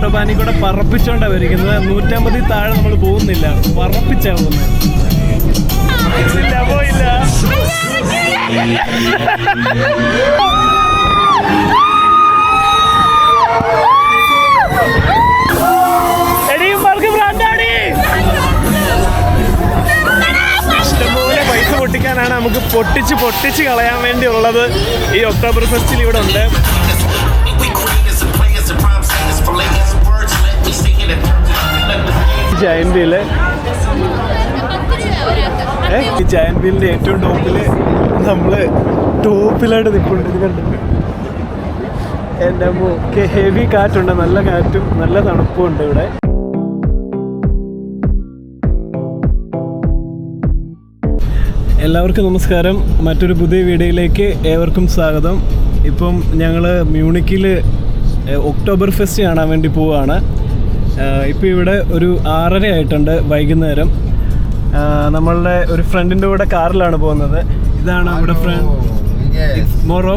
ഓട്ടോബാനിൽ കൂടെ പറപ്പിച്ചോണ്ടാണ് വരിക്കുന്നത്. 150 താഴെ നമ്മൾ പോകുന്നില്ല, പറപ്പിച്ചാ പോകുന്നത്. പോയില്ല. ഇഷ്ടംപോലെ പൈസ പൊട്ടിക്കാനാണ് നമുക്ക് പൊട്ടിച്ച് കളയാൻ വേണ്ടിയുള്ളത്. ഈ ഒക്ടോബർ ഫെസ്റ്റിൽ ഇവിടെ ഉണ്ട്. ജയന്റ് വീല്, ഈ ജയന്റ് വീലിന്റെ ഏറ്റവും നമ്മള് ടോപ്പിലായിട്ട് നിൽപ്പുണ്ട്. ഇത് കണ്ടിട്ട് എൻ്റെ ഒക്കെ ഹെവി കാറ്റുണ്ട്, നല്ല കാറ്റും നല്ല തണുപ്പും ഉണ്ട് ഇവിടെ. എല്ലാവർക്കും നമസ്കാരം. മറ്റൊരു പുതിയ വീഡിയോയിലേക്ക് ഏവർക്കും സ്വാഗതം. ഇപ്പം ഞങ്ങൾ മ്യൂണിക്കിൽ ഒക്ടോബർ ഫെസ്റ്റ് കാണാൻ വേണ്ടി പോവുകയാണ്. ഇപ്പോൾ ഇവിടെ ഒരു 6:30 ആയിട്ടുണ്ട് വൈകുന്നേരം. നമ്മളുടെ ഒരു ഫ്രണ്ടിൻ്റെ കൂടെ കാറിലാണ് പോകുന്നത്. ഇതാണ് നമ്മുടെ ഫ്രണ്ട് മൊറോ.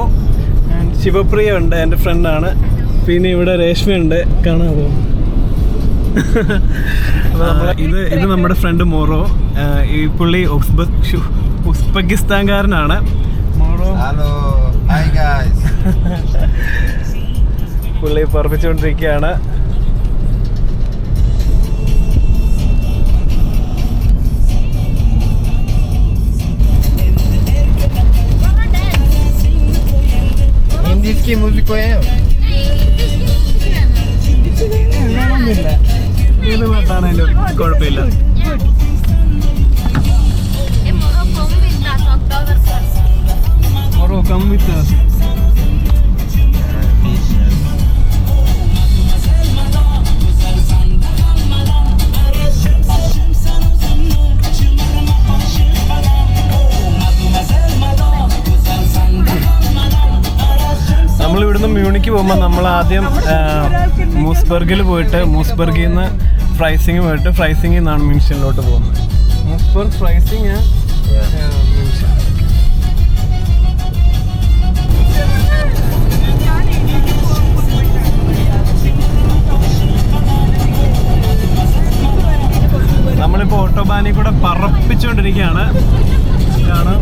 ശിവപ്രിയ ഉണ്ട്, എൻ്റെ ഫ്രണ്ടാണ്. പിന്നെ ഇവിടെ രേഷ്മയുണ്ട്, കാണാമോ? ഇത് നമ്മുടെ ഫ്രണ്ട് മൊറോ. ഈ പുള്ളി ഉസ്ബെക്കിസ്ഥാൻകാരനാണ്. മൊറോ പുള്ളി പറപ്പിച്ചുകൊണ്ടിരിക്കുകയാണ്. Indijski muziku je ഏത് പാട്ടാണേലും കുഴപ്പമില്ല. Moro, come with us. നമ്മളിവിടുന്ന് മ്യൂണിക്ക് പോകുമ്പോൾ നമ്മൾ ആദ്യം മൂസ്ബർഗിൽ പോയിട്ട് മൂസ്ബർഗിൽ നിന്ന് ഫ്രൈസിങ് പോയിട്ട് ഫ്രൈസിങ്ങിൽ നിന്നാണ് മ്യൂണിഷനിലോട്ട് പോകുന്നത്. മൂസ്ബർഗ് ഫ്രൈസിങ് മ്യൂണിഷൻ. നമ്മളിപ്പോൾ ഓട്ടോബാനിൽ കൂടെ പറപ്പിച്ചുകൊണ്ടിരിക്കുകയാണ്. കാണാം,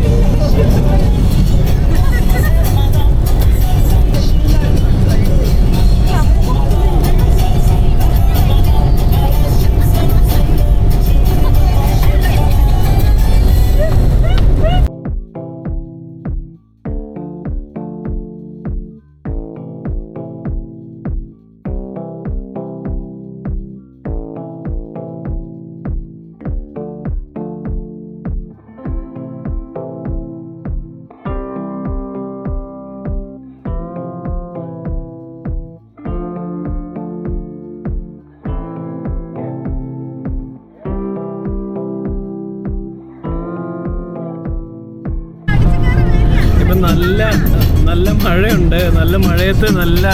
നല്ല മഴയുണ്ട്. നല്ല മഴയത്ത് നല്ല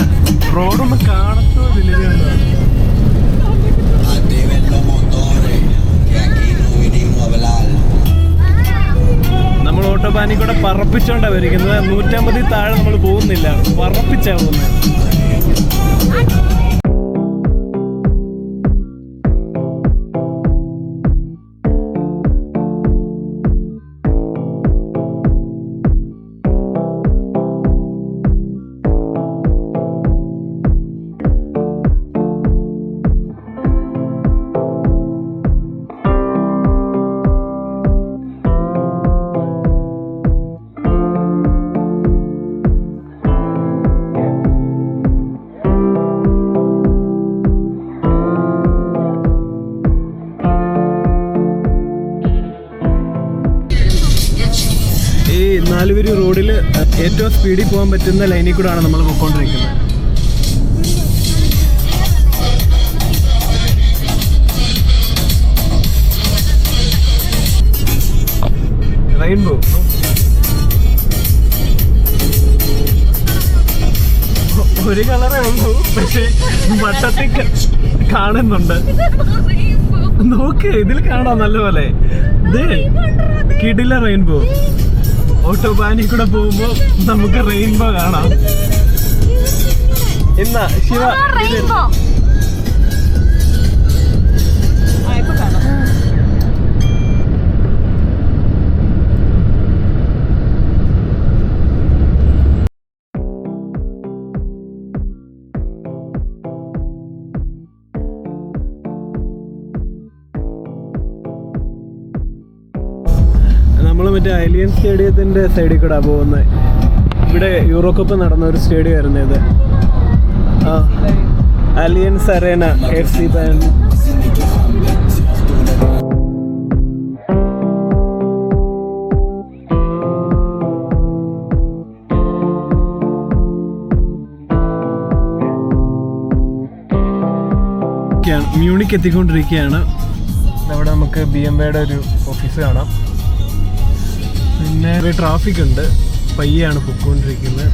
റോഡൊന്നും കാണത്തോന്നില്ല. നമ്മൾ ഓട്ടോബാനിൽ കൂടെ പറപ്പിച്ചോണ്ടാണ് വരിക്കുന്നത്. 150 താഴെ നമ്മൾ പോകുന്നില്ല, പറപ്പിച്ചാ പോകുന്നത്. നാലുപേര് റോഡിൽ ഏറ്റവും സ്പീഡിൽ പോകാൻ പറ്റുന്ന ലൈനിൽ കൂടെയാണ് നമ്മൾ പോയിക്കൊണ്ടിരിക്കുന്നത്. റെയിൻബോ ഒരു കളറേ ഉള്ളൂ, പക്ഷെ വട്ടത്തിൽ കാണുന്നുണ്ട്. നോക്ക്, ഇതിൽ കാണാം നല്ലപോലെ. ഇത് കിടില റെയിൻബോ. ഓട്ടോബാനിൽ കൂടെ പോകുമ്പോ നമുക്ക് റെയിൻബോ കാണാം. എന്നാ ശിവ മറ്റേ അലിയൻ സ്റ്റേഡിയത്തിൻ്റെ സൈഡിൽ കൂടെ പോകുന്നത്. ഇവിടെ യൂറോ കപ്പ് നടന്ന ഒരു സ്റ്റേഡിയം ആയിരുന്നു ഇത്. ആ, അലിയൻസ് അറേന FC ബാങ്ക്. മ്യൂണിക്ക് എത്തിക്കൊണ്ടിരിക്കുകയാണ്. അവിടെ നമുക്ക് BMW ഒരു ഓഫീസ് കാണാം. പിന്നെ ട്രാഫിക് ഉണ്ട്, പയ്യാണ് പൊയ്ക്കൊണ്ടിരിക്കുന്നത്.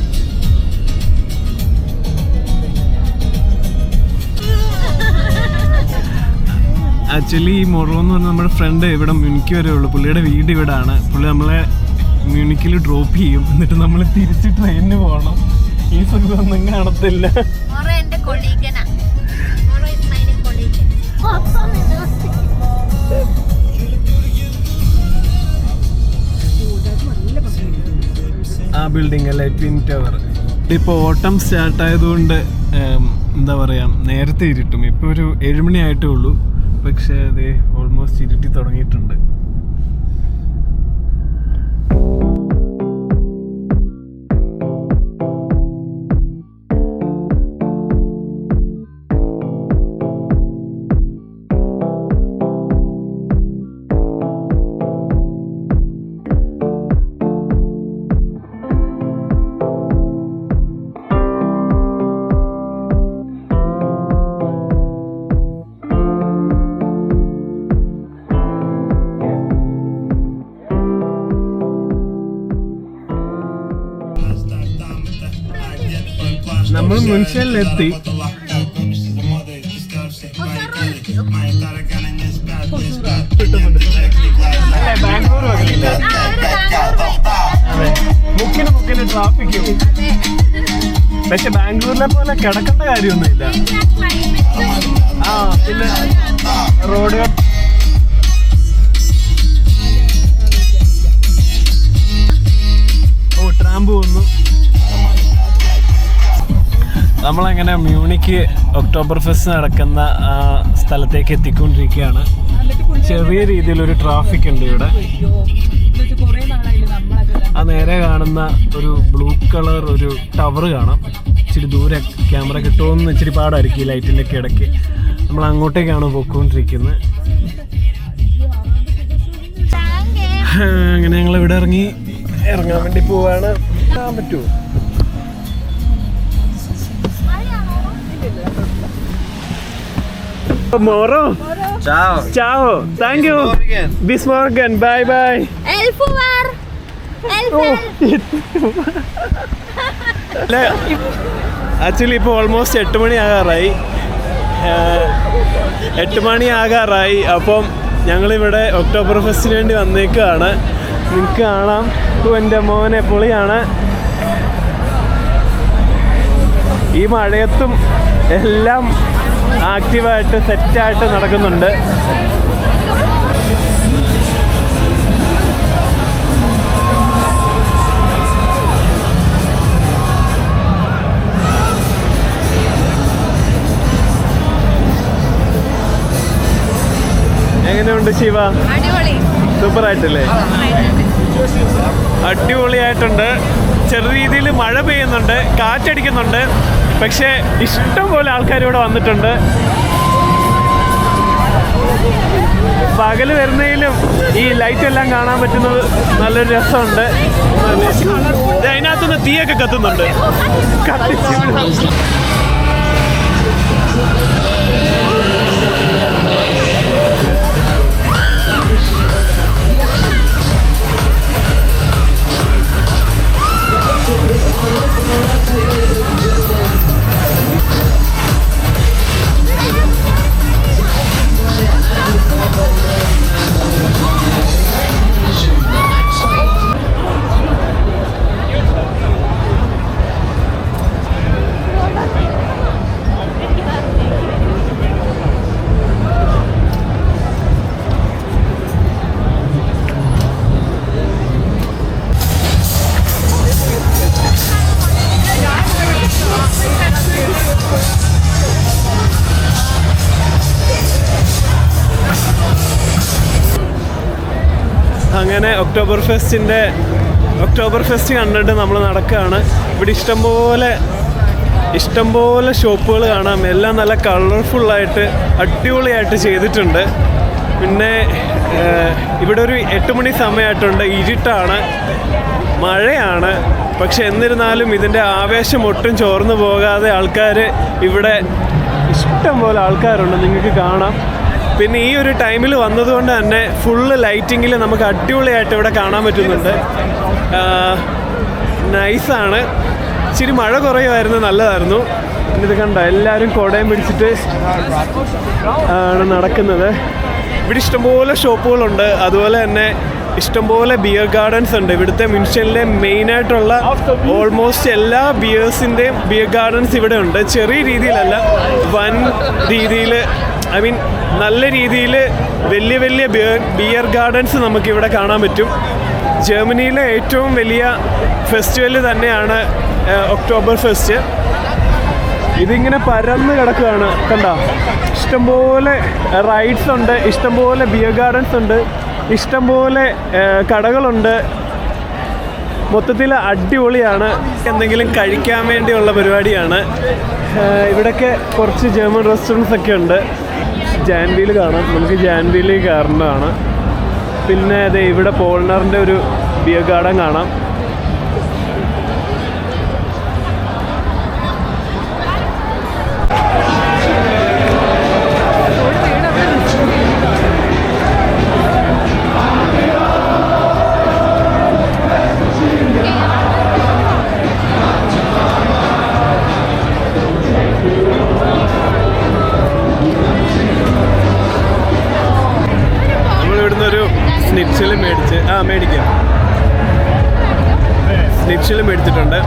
ആക്ച്വലി ഈ മൊറോ എന്ന് പറഞ്ഞാൽ നമ്മുടെ ഫ്രണ്ട് ഇവിടെ മ്യൂണിക്ക് വരെ ഉള്ളൂ. പുള്ളിയുടെ വീട് ഇവിടെ ആണ്. പുള്ളി നമ്മളെ മ്യൂണിക്കിൽ ഡ്രോപ്പ് ചെയ്യും, എന്നിട്ട് നമ്മൾ തിരിച്ച് ട്രെയിനിന് പോകണം. ഈ സുഖമൊന്നും കാണത്തില്ല. ആ ബിൽഡിംഗ് അല്ലേ, ട്വിൻ ടവർ. ഇപ്പോൾ ഓട്ടം സ്റ്റാർട്ട് ആയതുകൊണ്ട് എന്താ പറയുക, നേരത്തെ ഇരുട്ടും. ഇപ്പോൾ ഒരു 7 മണി ആയിട്ടേ ഉള്ളൂ, പക്ഷേ അത് ഓൾമോസ്റ്റ് ഇരുട്ടി തുടങ്ങിയിട്ടുണ്ട്. നമ്മൾ മുൻഷനിലെത്തി. ബാംഗ്ലൂർ വന്നില്ല, മുക്കിന് ട്രാഫിക്കും. പക്ഷെ ബാംഗ്ലൂരിലെ പോലെ കിടക്കേണ്ട കാര്യമൊന്നുമില്ല. ആ പിന്നെ റോഡുകൾ ട്രാമ്പ് വന്നു. നമ്മളങ്ങനെ മ്യൂണിക്ക് ഒക്ടോബർ ഫെസ്റ്റ് നടക്കുന്ന ആ സ്ഥലത്തേക്ക് എത്തിക്കൊണ്ടിരിക്കുകയാണ്. ചെറിയ രീതിയിലൊരു ട്രാഫിക് ഉണ്ട് ഇവിടെ. ആ നേരെ കാണുന്ന ഒരു ബ്ലൂ കളർ ഒരു ടവർ കാണാം. ഇച്ചിരി ദൂരെ ക്യാമറ കിട്ടുമെന്ന് ഇച്ചിരി പാടായിരിക്കും ഈ ലൈറ്റിൻ്റെ ഒക്കെ ഇടയ്ക്ക്. നമ്മൾ അങ്ങോട്ടേക്കാണ് പോയിക്കൊണ്ടിരിക്കുന്നത്. അങ്ങനെ ഞങ്ങൾ ഇവിടെ ഇറങ്ങാൻ വേണ്ടി പോവാണ്. കാണാൻ പറ്റുമോ? Moro. Ciao. Ciao. Thank you. Bis morgen. Bye bye. 11 uur. 11. Actually ഇപ്പോൾ ഓൾമോസ്റ്റ് 8 മണി ആകാറായി. 8 മണി ആകാറായി. അപ്പം ഞങ്ങളിവിടെ ഒക്ടോബർ ഫെസ്റ്റിന് വേണ്ടി വന്നേക്കുകയാണ്. നിങ്ങൾക്ക് കാണാം, എൻ്റെ മോനെ പൊളിയാണ്. ഈ മഴയത്തും എല്ലാം ആക്റ്റീവായിട്ട് സെറ്റായിട്ട് നടക്കുന്നുണ്ട്. എങ്ങനെയുണ്ട് ശിവ? സൂപ്പറായിട്ടല്ലേ? അടിപൊളിയായിട്ടുണ്ട്. ചെറിയ രീതിയിൽ മഴ പെയ്യുന്നുണ്ട്, കാറ്റടിക്കുന്നുണ്ട്. പക്ഷേ ഇഷ്ടം പോലെ ആൾക്കാർ ഇവിടെ വന്നിട്ടുണ്ട്. പകല് വരുന്നതിലും ഈ ലൈറ്റ് എല്ലാം കാണാൻ പറ്റുന്നത് നല്ലൊരു രസമുണ്ട്. അതിനകത്തുനിന്ന് തീയൊക്കെ കത്തുന്നുണ്ട്. അങ്ങനെ ഒക്ടോബർ ഫെസ്റ്റ് കണ്ടിട്ട് നമ്മൾ നടക്കുകയാണ്. ഇവിടെ ഇഷ്ടംപോലെ ഷോപ്പുകൾ കാണാം. എല്ലാം നല്ല കളർഫുള്ളായിട്ട് അടിപൊളിയായിട്ട് ചെയ്തിട്ടുണ്ട്. പിന്നെ ഇവിടെ ഒരു 8 മണി സമയമായിട്ടുണ്ട്. ഇരുട്ടാണ്, മഴയാണ്. പക്ഷെ എന്നിരുന്നാലും ഇതിൻ്റെ ആവേശം ഒട്ടും ചോർന്നു പോകാതെ ആൾക്കാർ ഇവിടെ ഇഷ്ടംപോലെ ആൾക്കാരുണ്ട്, നിങ്ങൾക്ക് കാണാം. പിന്നെ ഈ ഒരു ടൈമിൽ വന്നതുകൊണ്ട് തന്നെ ഫുള്ള് ലൈറ്റിങ്ങിൽ നമുക്ക് അടിപൊളിയായിട്ട് ഇവിടെ കാണാൻ പറ്റുന്നുണ്ട്. നൈസാണ്. ഇച്ചിരി മഴ കുറയുമായിരുന്നു, നല്ലതായിരുന്നു. ഇത് കണ്ട എല്ലാവരും കുടയും പിടിച്ചിട്ട് ആണ് നടക്കുന്നത്. ഇവിടെ ഇഷ്ടംപോലെ ഷോപ്പുകളുണ്ട്. അതുപോലെ തന്നെ ഇഷ്ടംപോലെ ബിയർ ഗാർഡൻസ് ഉണ്ട്. ഇവിടുത്തെ മ്യൂണിഷ്യനിലെ മെയിനായിട്ടുള്ള ഓൾമോസ്റ്റ് എല്ലാ ബിയേഴ്സിൻ്റെയും ബിയർ ഗാർഡൻസ് ഇവിടെ ഉണ്ട്. ചെറിയ രീതിയിലല്ല, വൻ രീതിയിൽ, ഐ മീൻ നല്ല രീതിയിൽ വലിയ ബിയർ ഗാർഡൻസ് നമുക്കിവിടെ കാണാൻ പറ്റും. ജർമ്മനിയിലെ ഏറ്റവും വലിയ ഫെസ്റ്റിവൽ തന്നെയാണ് ഒക്ടോബർ ഫെസ്റ്റ്. ഇതിങ്ങനെ പരന്ന് കിടക്കുകയാണ്, കണ്ടോ? ഇഷ്ടംപോലെ റൈഡ്സ് ഉണ്ട്, ഇഷ്ടംപോലെ ബിയർ ഗാർഡൻസ് ഉണ്ട്, ഇഷ്ടംപോലെ കടകളുണ്ട്. മൊത്തത്തിൽ അടിപൊളിയാണ്. എന്തെങ്കിലും കഴിക്കാൻ വേണ്ടിയുള്ള പരിപാടിയാണ്. ഇവിടെയൊക്കെ കുറച്ച് ജർമ്മൻ റെസ്റ്റോറൻറ്റ്സ് ഒക്കെ ഉണ്ട്. ജാൻവീൽ കാണാം, നമുക്ക് ജാൻവീൽ കയറേണ്ടതാണ്. പിന്നെ അതെ ഇവിടെ പോൾണറിൻ്റെ ഒരു ബിയർ ഗാർഡൻ കാണാം. സ്നിറ്റ്സിലും മേടിച്ചിട്ടുണ്ട്.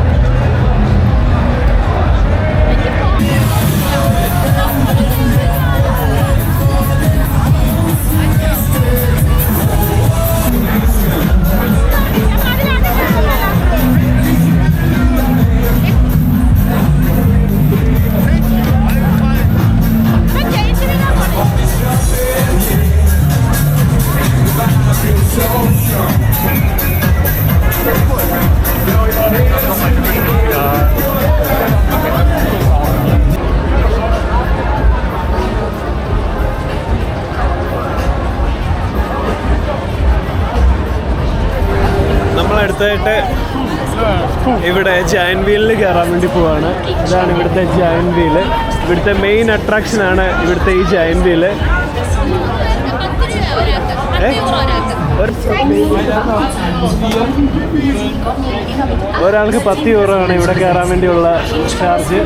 അടുത്തായിട്ട് ഇവിടെ ജയന്റ് വീലിൽ കയറാൻ വേണ്ടി പോവാണ്. ഇതാണ് ഇവിടുത്തെ ജയന്റ് വീല്. ഇവിടുത്തെ മെയിൻ അട്രാക്ഷനാണ് ഇവിടുത്തെ ഈ ജയന്റ് വീല്. ഒരാൾക്ക് 10 യൂറോ ആണ് ഇവിടെ കയറാൻ വേണ്ടിയുള്ള ചാർജ്.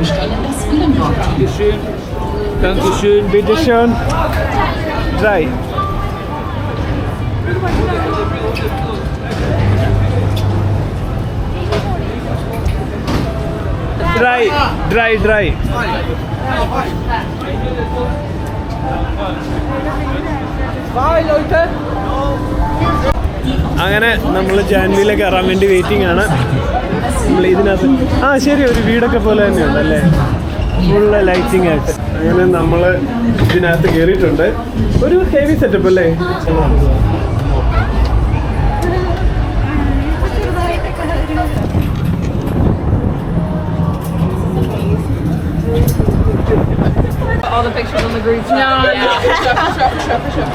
ഡ്രൈ അങ്ങനെ നമ്മൾ ജാൻവിയിലെ കയറാൻ വേണ്ടി വെയിറ്റിംഗ് ആണ്. നമ്മൾ ഇതിനകത്ത് ശരി, ഒരു വീടൊക്കെ പോലെ തന്നെയുണ്ട് അല്ലേ, ഫുള്ള് ലൈറ്റിംഗ് ആയിട്ട്. അങ്ങനെ നമ്മൾ ഇതിനകത്ത് കയറിയിട്ടുണ്ട്. ഒരു ഹെവി സെറ്റപ്പ് അല്ലേ. All the pictures on the group. No, yeah. For sure.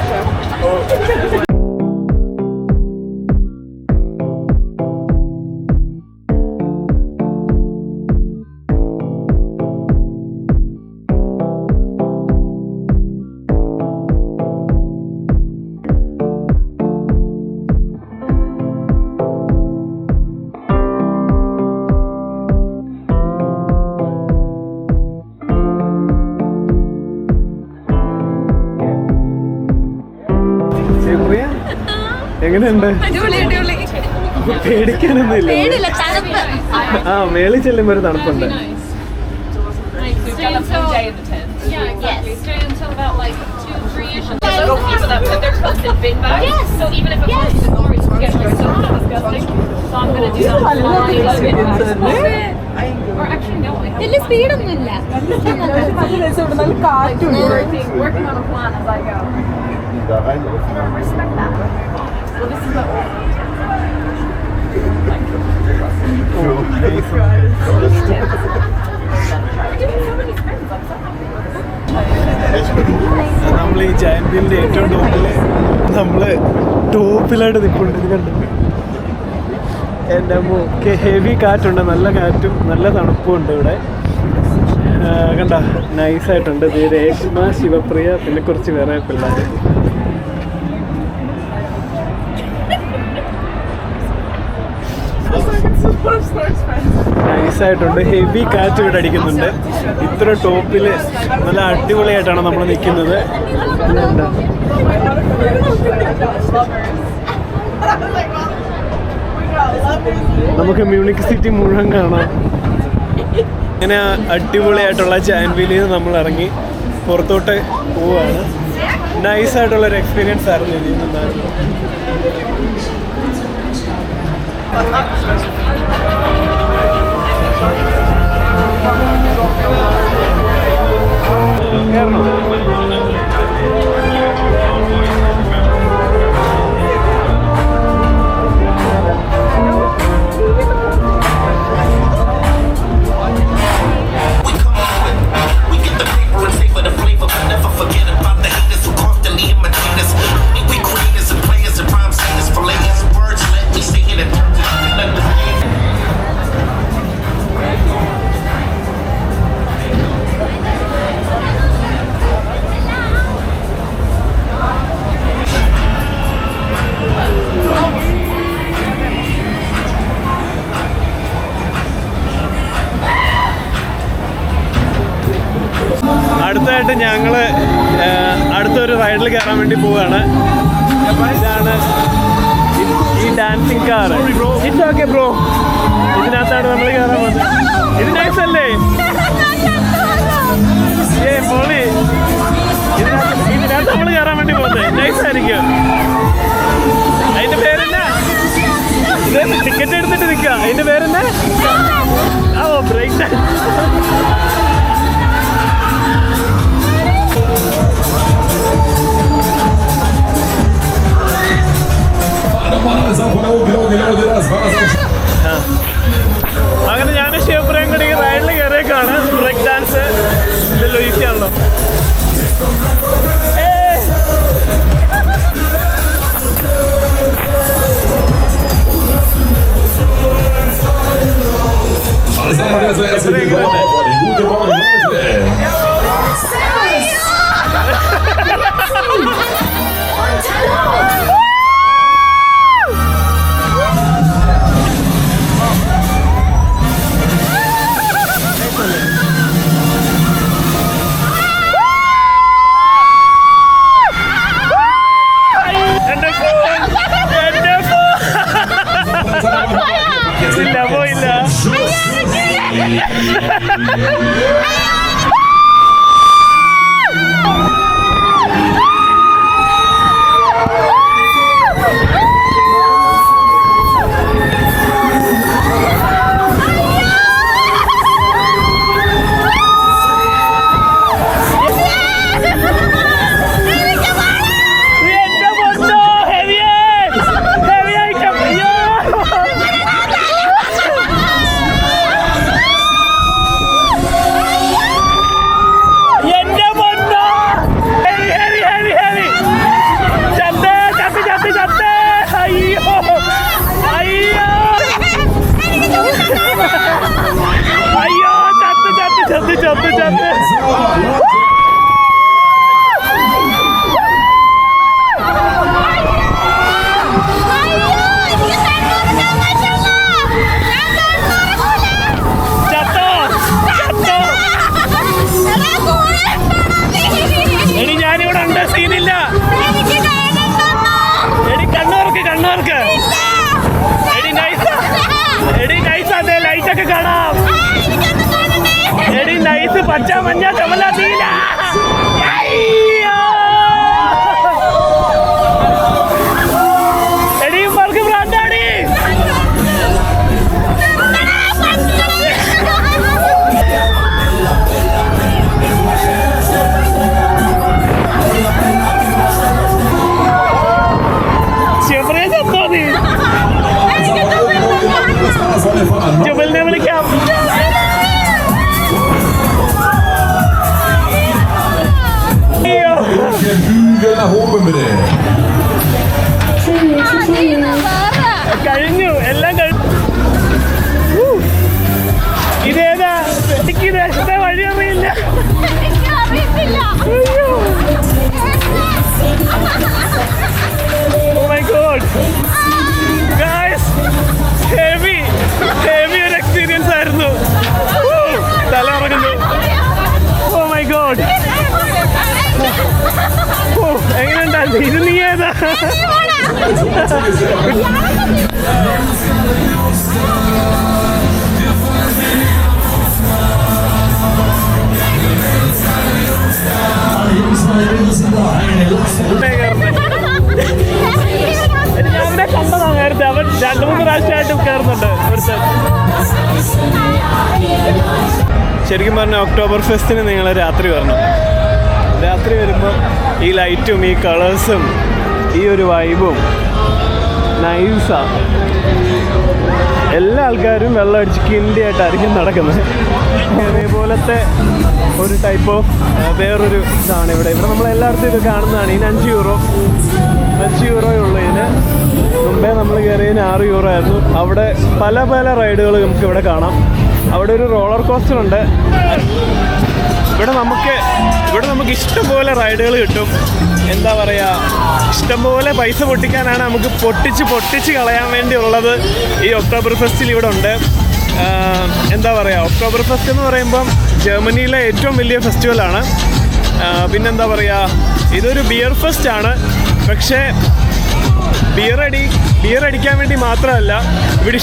എങ്ങനെയുണ്ട്? പേടിക്കാനൊന്നുമില്ല. മേളിൽ ചെല്ലുമ്പോ ഒരു തണുപ്പുണ്ട്. വലിയ സ്പീഡൊന്നുമില്ല. Well, this is the old. നമ്മൾ ഈ ജയന്റ് വീലിന്റെ ഏറ്റവും ടോപ്പിലായിട്ട് നിൽപ്പുണ്ട്. ഇത് കണ്ടു എൻ്റെ അമ്മ ഹെവി കാറ്റുണ്ട്, നല്ല കാറ്റും നല്ല തണുപ്പും ഉണ്ട് ഇവിടെ. കണ്ട നൈസായിട്ടുണ്ട്. ഇത് രേഷ്മ, ശിവപ്രിയ, പിന്നെ കുറച്ച് വേറെ പിള്ളേർ. നൈസായിട്ടുണ്ട്. ഹെവി കാറ്റ് ഇവിടെ അടിക്കുന്നുണ്ട്. ഇത്ര ടോപ്പിൽ നല്ല അടിപൊളിയായിട്ടാണ് നമ്മൾ നിൽക്കുന്നത്. നമുക്ക് മ്യൂണിക് സിറ്റി മുഴുവൻ കാണാം. ഇങ്ങനെ അടിപൊളിയായിട്ടുള്ള ജയന്റ് വീലിൽ നിന്ന് നമ്മൾ ഇറങ്ങി പുറത്തോട്ട് പോവുകയാണ്. നൈസായിട്ടുള്ളൊരു എക്സ്പീരിയൻസ് ആയിരുന്നു ഇതിനുണ്ടായിരുന്നു. അടുത്തായിട്ട് ഞങ്ങൾ അടുത്തൊരു റൈഡിൽ കയറാൻ വേണ്ടി പോവുകയാണ്. ഇതാണ് ഈ dancing car. It's okay bro. ഇതിനകത്താണ് നമ്മൾ കയറാൻ പോകുന്നത്. ഇത് നൈസ് അല്ലേ? പൊളി. ഇതിനകത്ത് നമ്മൾ കയറാൻ വേണ്ടി പോകുന്നത് നൈസ് ആയിരിക്കും. അതിന്റെ പേരെന്നാ? ടിക്കറ്റ് എടുത്തിട്ട് നിൽക്കുക. അതിന്റെ പേരെന്നാ? ഓ ബ്രേക്ക് ഡാൻസ്. അങ്ങനെ ഞാൻ ശിവപ്രിയം കൂടി റൈഡിൽ കയറിയേക്കാണ്. ബ്രേക്ക് ഡാൻസ് ഇല്ലല്ലോ, ഈസിയാണല്ലോ. പച്ച മഞ്ഞ ചുമല നീല. എടിയന്മാർക്ക് ഭ്രാന്താടി. Sivapriya oben med det. കഴിഞ്ഞു, എല്ലാം കഴിഞ്ഞു. ഇതേതാ? എനിക്ക് ദേശത്തെ വഴി അറിയില്ല. അയ്യോ. Oh my god. Guys, heavy ഒരു എക്സ്പീരിയൻസ് ആയിരുന്നു. തല ഇറങ്ങുന്നു. Oh my god. എങ്ങനെയുണ്ടായിരുന്നു? ഇത് നീ ഏതാ? ഞാനിവിടെ കണ്ടതാ നേരത്തെ. അവൻ 2-3 പ്രാവശ്യമായിട്ടും കയറുന്നുണ്ട്. ശരിക്കും പറഞ്ഞാൽ ഒക്ടോബർ ഫെസ്റ്റിന് നിങ്ങൾ രാത്രി വരണം. രാത്രി വരുമ്പോൾ ഈ ലൈറ്റും ഈ കളേഴ്സും ഈ ഒരു വൈബും നൈസാണ്. എല്ലാ ആൾക്കാരും വെള്ളം അടിച്ച് കിണ്ടിയായിട്ടായിരിക്കും നടക്കുന്നത്. അതേപോലത്തെ ഒരു ടൈപ്പ് ഓഫ് വേറൊരു ഇതാണ് ഇവിടെ. നമ്മൾ എല്ലായിടത്തും ഇത് കാണുന്നതാണ്. ഇതിന് 5 യൂറോയേ ഉള്ളൂ. ഇതിന് മുമ്പേ നമ്മൾ കയറിയതിന് 6 യൂറോ ആയിരുന്നു. അവിടെ പല പല റൈഡുകൾ നമുക്ക് ഇവിടെ കാണാം. അവിടെ ഒരു റോളർ കോസ്റ്റർ ഉണ്ട്. ഇവിടെ നമുക്ക് ഇഷ്ടംപോലെ റൈഡുകൾ കിട്ടും. എന്താ പറയുക, ഇഷ്ടംപോലെ പൈസ പൊട്ടിക്കാനാണ് നമുക്ക് പൊട്ടിച്ച് കളയാൻ വേണ്ടിയുള്ളത് ഈ ഒക്ടോബർ ഫെസ്റ്റിൽ ഇവിടെ ഉണ്ട്. എന്താ പറയുക, ഒക്ടോബർ ഫെസ്റ്റ് എന്ന് പറയുമ്പം ജർമ്മനിയിലെ ഏറ്റവും വലിയ ഫെസ്റ്റിവലാണ്. പിന്നെന്താ പറയുക, ഇതൊരു ബിയർ ഫെസ്റ്റ് ആണ്. പക്ഷേ ബിയർ അടിക്കാൻ വേണ്ടി മാത്രമല്ല, ഇവിടെ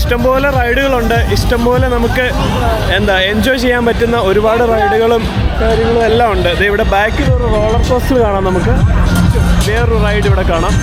ഇഷ്ടംപോലെ റൈഡുകളുണ്ട്. ഇഷ്ടംപോലെ നമുക്ക് എൻജോയ് ചെയ്യാൻ പറ്റുന്ന ഒരുപാട് റൈഡുകളും കാര്യങ്ങളും എല്ലാം ഉണ്ട്. ഇവിടെ ബാക്കിൽ ഒരു റോളർ കോസ്റ്റർ കാണാം. നമുക്ക് വേറൊരു റൈഡ് ഇവിടെ കാണാം.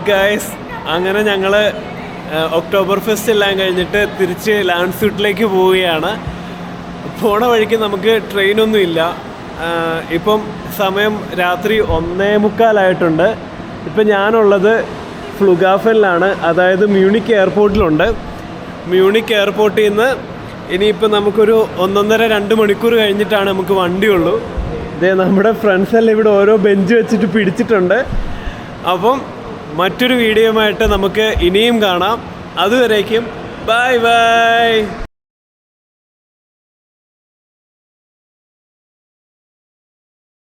ഗൈസ്, അങ്ങനെ ഞങ്ങൾ ഒക്ടോബർ ഫെസ്റ്റ് എല്ലാം കഴിഞ്ഞിട്ട് തിരിച്ച് ലാൻഡ്സ്യൂട്ടിലേക്ക് പോവുകയാണ്. പോണ വഴിക്ക് നമുക്ക് ട്രെയിനൊന്നും ഇല്ല. ഇപ്പം സമയം രാത്രി 1:45 ഇപ്പം ഞാനുള്ളത് ഫ്ലുഗാഫനിലാണ്, അതായത് മ്യൂണിക് എയർപോർട്ടിലുണ്ട്. മ്യൂണിക് എയർപോർട്ടിൽ നിന്ന് ഇനിയിപ്പോൾ നമുക്കൊരു 1.5-2 മണിക്കൂർ കഴിഞ്ഞിട്ടാണ് നമുക്ക് വണ്ടിയുള്ളൂ. ഇതേ നമ്മുടെ ഫ്രണ്ട്സെല്ലാം ഇവിടെ ഓരോ ബെഞ്ച് വെച്ചിട്ട് പിടിച്ചിട്ടുണ്ട്. അപ്പം മറ്റൊരു വീഡിയോയുമായിട്ട് നമുക്ക് ഇനിയും കാണാം. അതുവരേക്കും ബൈ ബൈ.